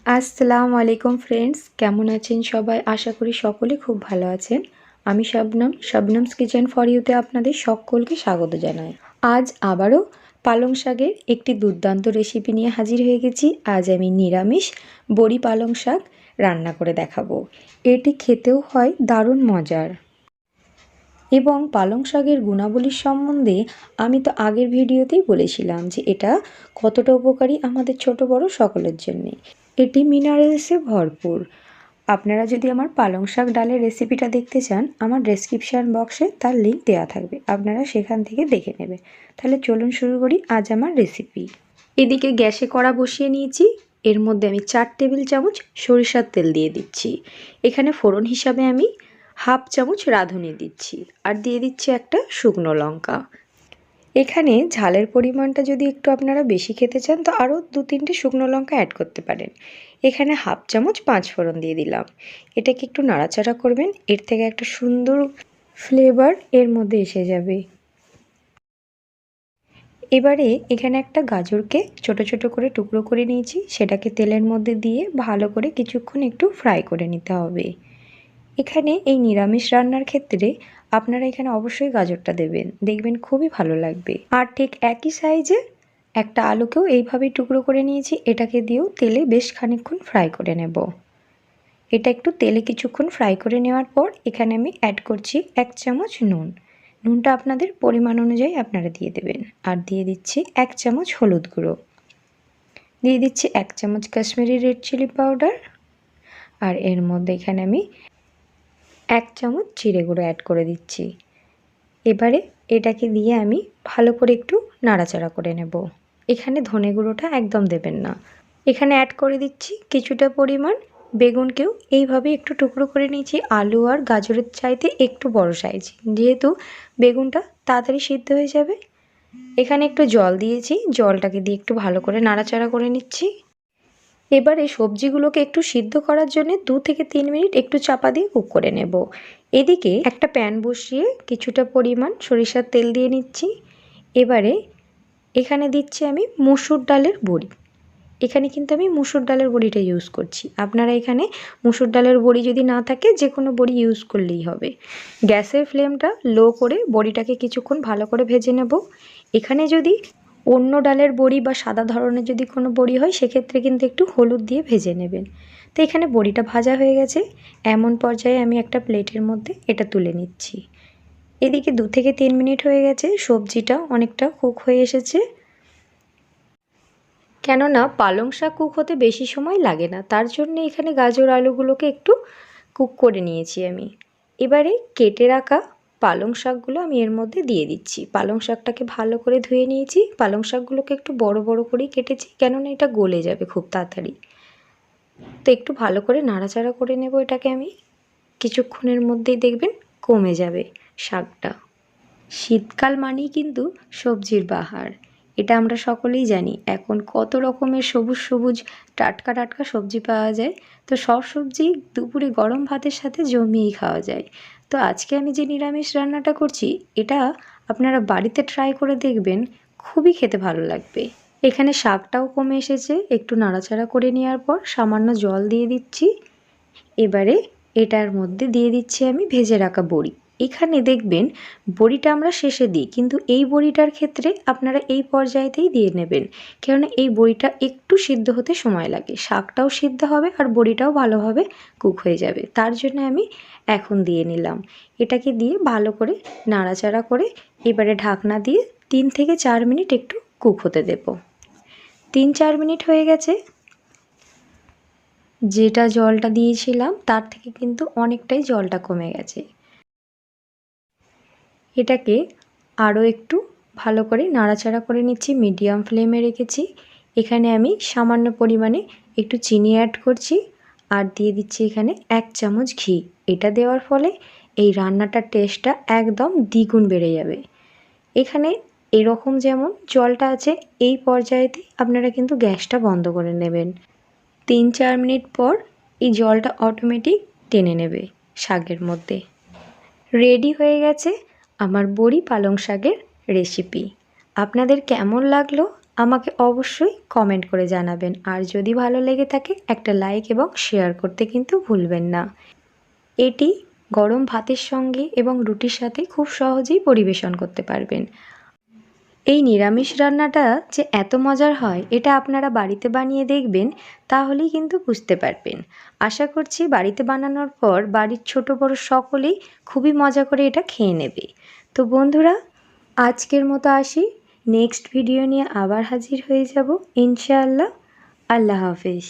আসসালামু আলাইকুম ফ্রেন্ডস, কেমন আছেন সবাই? আশা করি সকলে খুব ভালো আছেন। আমি শবনমস কিচেন ফর ইউতে আপনাদের সকলকে স্বাগত জানাই। আজ আবারও পালং শাকের একটি দুর্দান্ত রেসিপি নিয়ে হাজির হয়ে গেছি। আজ আমি নিরামিষ বড়ি পালং শাক রান্না করে দেখাবো। এটি খেতেও হয় দারুণ মজার। এবং পালং শাকের গুণাবলীর সম্বন্ধে আমি তো আগের ভিডিওতেই বলেছিলাম যে এটা কতটা উপকারী আমাদের ছোট বড় সকলের জন্যে। এটি মিনারেলসে ভরপুর। আপনারা যদি আমার পালং শাক ডালের রেসিপিটা দেখতে চান, আমার ডেসক্রিপশান বক্সে তার লিঙ্ক দেওয়া থাকবে, আপনারা সেখান থেকে দেখে নেবে। তাহলে চলুন শুরু করি আজ আমার রেসিপি। এদিকে গ্যাসে কড়া বসিয়ে নিয়েছি। এর মধ্যে আমি 4 টেবিল চামচ সরিষার তেল দিয়ে দিচ্ছি। এখানে ফোড়ন হিসাবে আমি হাফ চামচ রাঁধুনি দিচ্ছি, আর দিয়ে দিচ্ছি একটা শুকনো লঙ্কা। এখানে ঝালের পরিমাণটা যদি একটু আপনারা বেশি খেতে চান তো আরও 2-3টে শুকনো লঙ্কা অ্যাড করতে পারেন। এখানে হাফ চামচ 5 ফোড়ন দিয়ে দিলাম। এটাকে একটু নাড়াচাড়া করবেন, এর থেকে একটা সুন্দর ফ্লেভার এর মধ্যে এসে যাবে। এবারে এখানে একটা গাজরকে ছোট ছোট করে টুকরো করে নিয়েছি, সেটাকে তেলের মধ্যে দিয়ে ভালো করে কিছুক্ষণ একটু ফ্রাই করে নিতে হবে। এখানে এই নিরামিষ রান্নার ক্ষেত্রে আপনারা এখানে অবশ্যই গাজরটা দেবেন, দেখবেন খুবই ভালো লাগবে। আর ঠিক একই সাইজে একটা আলুকেও এইভাবেই টুকরো করে নিয়েছি, এটাকে দিয়েও তেলে বেশ খানিকক্ষণ ফ্রাই করে নেব। এটা একটু তেলে কিছুক্ষণ ফ্রাই করে নেওয়ার পর এখানে আমি অ্যাড করছি 1 চামচ নুন। নুনটা আপনাদের পরিমাণ অনুযায়ী আপনারা দিয়ে দেবেন। আর দিয়ে দিচ্ছি 1 চামচ হলুদ গুঁড়ো, দিয়ে দিচ্ছি 1 চামচ কাশ্মীরি রেড চিলি পাউডার, আর এর মধ্যে এখানে আমি 1 চামচ জিরে গুঁড়ো অ্যাড করে দিচ্ছি। এবারে এটাকে দিয়ে আমি ভালো করে একটু নাড়াচাড়া করে নেব। এখানে ধনে গুঁড়োটা একদম দেবেন না। এখানে অ্যাড করে দিচ্ছি কিছুটা পরিমাণ বেগুনকেও এইভাবে একটু টুকরো করে নিয়েছি, আলু আর গাজরের চাইতে একটু বড় সাইজ, যেহেতু বেগুনটা তাড়াতাড়ি সিদ্ধ হয়ে যাবে। এখানে একটু জল দিয়েছি, জলটাকে দিয়ে একটু ভালো করে নাড়াচাড়া করে নিচ্ছি। এবার এই সবজিগুলোকে একটু সিদ্ধ করার জন্য 2 থেকে 3 মিনিট একটু চাপা দিয়ে কুক করে নেব। এদিকে একটা প্যান বসিয়ে কিছুটা পরিমাণ সরিষার তেল দিয়ে নিচ্ছি। এবারে এখানে দিচ্ছি আমি মসুর ডালের বড়ি। এখানে কিন্তু আমি মসুর ডালের বড়িটা ইউজ করছি। আপনারা এখানে মসুর ডালের বড়ি যদি না থাকে যে কোনো বড়ি ইউজ করলেই হবে। গ্যাসের ফ্লেমটা লো করে বড়িটাকে কিছুক্ষণ ভালো করে ভেজে নেব। এখানে যদি অন্য ডালের বড়ি বা সাদা ধরনের যদি কোনো বড়ি হয় সেক্ষেত্রে কিন্তু একটু হলুদ দিয়ে ভেজে নেবেন। তো এখানে বড়িটা ভাজা হয়ে গেছে, এমন পর্যায়ে আমি একটা প্লেটের মধ্যে এটা তুলে নিচ্ছি। এদিকে 2 থেকে 3 মিনিট হয়ে গেছে, সবজিটা অনেকটা কুক হয়ে এসেছে। কেননা পালং শাক কুক হতে বেশি সময় লাগে না, তার জন্য এখানে গাজর আলুগুলোকে একটু কুক করে নিয়েছি আমি। এবারে কেটে রাখা পালং শাকগুলো আমি এর মধ্যে দিয়ে দিচ্ছি। পালং শাকটাকে ভালো করে ধুয়ে নিয়েছি। পালং শাকগুলোকে একটু বড় বড় করেই কেটেছি, কেননা এটা গলে যাবে খুব তাড়াতাড়ি। তো একটু ভালো করে নাড়াচাড়া করে নেব এটাকে আমি। কিছুক্ষণের মধ্যেই দেখবেন কমে যাবে শাকটা। শীতকাল মানেই কিন্তু সবজির বাহার, এটা আমরা সকলেই জানি। এখন কত রকমের সবুজ সবুজ টাটকা টাটকা সবজি পাওয়া যায়, তো সব সবজি দুপুরে গরম ভাতের সাথে জমিয়েই খাওয়া যায়। তো আজকে আমি যে নিরামিষ রান্নাটা করছি এটা আপনারা বাড়িতে ট্রাই করে দেখবেন, খুবই খেতে ভালো লাগবে। এখানে শাকটাও কমে এসেছে, একটু নাড়াচাড়া করে নেওয়ার পর সামান্য জল দিয়ে দিচ্ছি। এবারে এটার মধ্যে দিয়ে দিচ্ছি আমি ভেজে রাখা বড়ি। এখানে দেখবেন বড়িটা আমরা শেষে দিই, কিন্তু এই বড়িটার ক্ষেত্রে আপনারা এই পর্যায়েতেই দিয়ে নেবেন, কেননা এই বড়িটা একটু সিদ্ধ হতে সময় লাগে। শাকটাও সিদ্ধ হবে আর বড়িটাও ভালোভাবে কুক হয়ে যাবে, তার জন্য আমি এখন দিয়ে নিলাম। এটাকে দিয়ে ভালো করে নাড়াচাড়া করে এবারে ঢাকনা দিয়ে 3 থেকে 4 মিনিট একটু কুক হতে দেব। 3-4 মিনিট হয়ে গেছে। যেটা জলটা দিয়েছিলাম তার থেকে কিন্তু অনেকটাই জলটা কমে গেছে। এটাকে আরও একটু ভালো করে নাড়াচাড়া করে নিচ্ছি, মিডিয়াম ফ্লেমে রেখেছি। এখানে আমি সামান্য পরিমাণে একটু চিনি অ্যাড করছি, আর দিয়ে দিচ্ছি এখানে 1 চামচ ঘি। এটা দেওয়ার ফলে এই রান্নাটার টেস্টটা একদম দ্বিগুণ বেড়ে যাবে। এখানে এরকম যেমন জলটা আছে এই পর্যায়েতে আপনারা কিন্তু গ্যাসটা বন্ধ করে নেবেন। 3-4 মিনিট পর এই জলটা অটোমেটিক টেনে নেবে শাকের মধ্যে। রেডি হয়ে গেছে আমার বড়ি পালং শাকের রেসিপি। আপনাদের কেমন লাগলো আমাকে অবশ্যই কমেন্ট করে জানাবেন। আর যদি ভালো লেগে থাকে একটা লাইক এবং শেয়ার করতে কিন্তু ভুলবেন না। এটি গরম ভাতের সঙ্গে এবং রুটির সাথে খুব সহজেই পরিবেশন করতে পারবেন। এই নিরামিষ রান্নাটা যে এত মজার হয় এটা আপনারা বাড়িতে বানিয়ে দেখবেন, তাহলেই কিন্তু বুঝতে পারবেন। আশা করছি বাড়িতে বানানোর পর বাড়ির ছোট বড় সকলেই খুবই মজা করে এটা খেয়ে নেবে। তো বন্ধুরা, আজকের মতো আসি। নেক্সট ভিডিও নিয়ে আবার হাজির হয়ে যাব ইনশাআল্লাহ। আল্লাহ হাফেজ।